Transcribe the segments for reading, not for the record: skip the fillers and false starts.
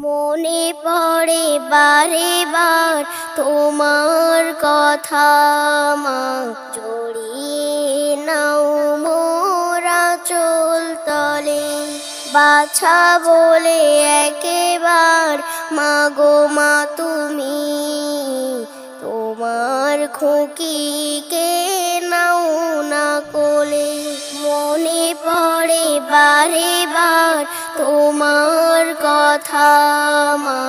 মনে পড়ে বারে বার তোমার কথা, মা জড়িয়ে নাও মোরা চোল তলে। বাছা বলে একেবার মাগো মা তুমি, তোমার খুকিকে নাও না কোলে। মনে পড়ে বারে বার তোমার কথা, মা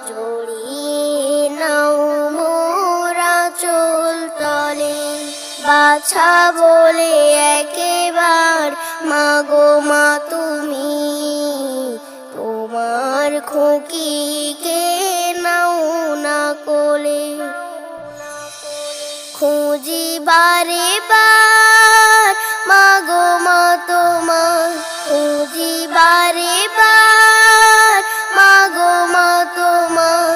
জড়িয়ে নাও মোরা চোল তলে। বাছা বলে একেবার মাগো মা তুমি, তোমার খুকিকে নাও না কোলে। খুঁজি বারে বার মাগো মা তোমার, খুঁজি বারে বার মাগো মা তোমার।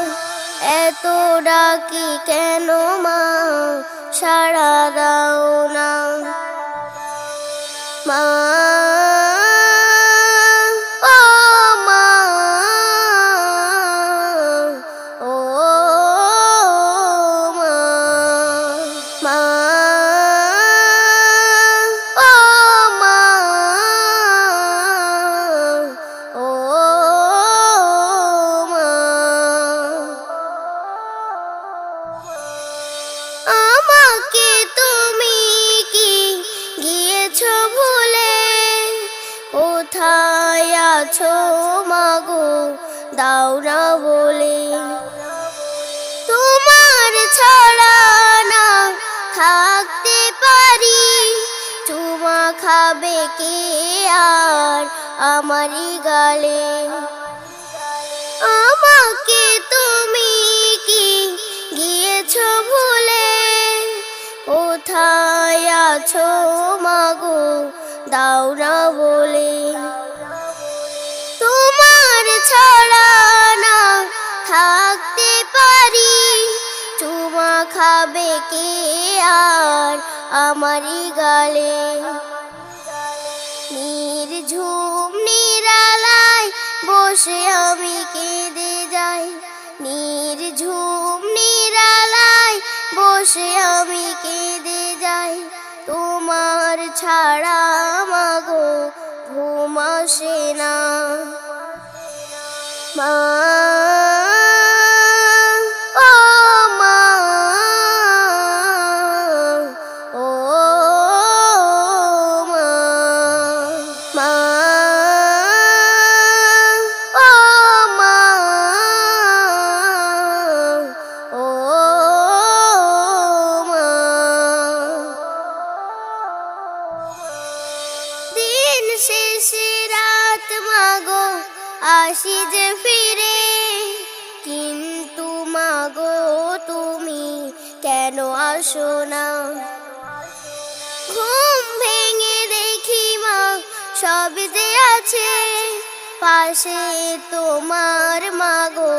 এত ডাকি কেন মা সাড়া দাও না, মা ও মা, ও মা, মা ও মা, ও মা। আমাকে তুমি কি গিয়েছো ভুলে, কোথায় আছো মাগো দাও না বলে। তোমার ছাড়া না থাকতে পারি, চুমা খাবে কে আর আমারই গালে। আমাকে তুমি কি গিয়েছো ভুলে, কোথায় আছো মাগো দাও না বলে। তোমার ছাড়া না থাকতে পারি, চুমা খাবে কে আর আমারই গালে। নির্ঝুম নিরালায় বসে আমি কেঁদে যাই, নির্ঝুম নিরালায় বসে আমি কেঁদে যাই। তোমার ছাড়া মাগো ঘুম আসে না, মা ও মা, ও মা, মা ও মা, ও মা। দিন শেষে রাত মাগো আসি যে ফিরে, কিন্তু মাগো তুমি কেন আসো না। ঘুম ভেঙে দেখি মা সব যে আছে পাশে, তোমার মাগো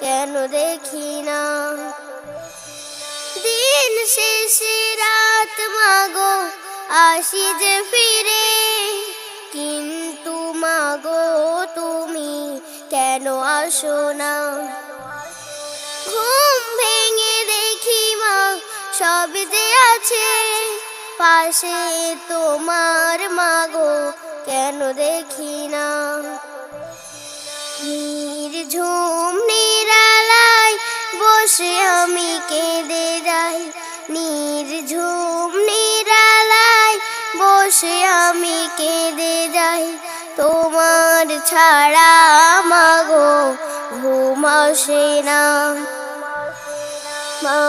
কেন দেখি না। দিন শেষে রাত মাগো আসি যে ফিরে, কিন্তু মাগো তুমি কেন আসো না। ঘুম ভেঙে দেখি মা সব যে আছে পাশে, তোমার মাগো কেন দেখি না। নির্ঝুম নিরালায় বসে আমি কেঁদে যাই, নির্ঝুম নিরালায় বসে আমি কেঁদে যাই। তোমার ছাড়া মাগো ঘুম আসে না, মা।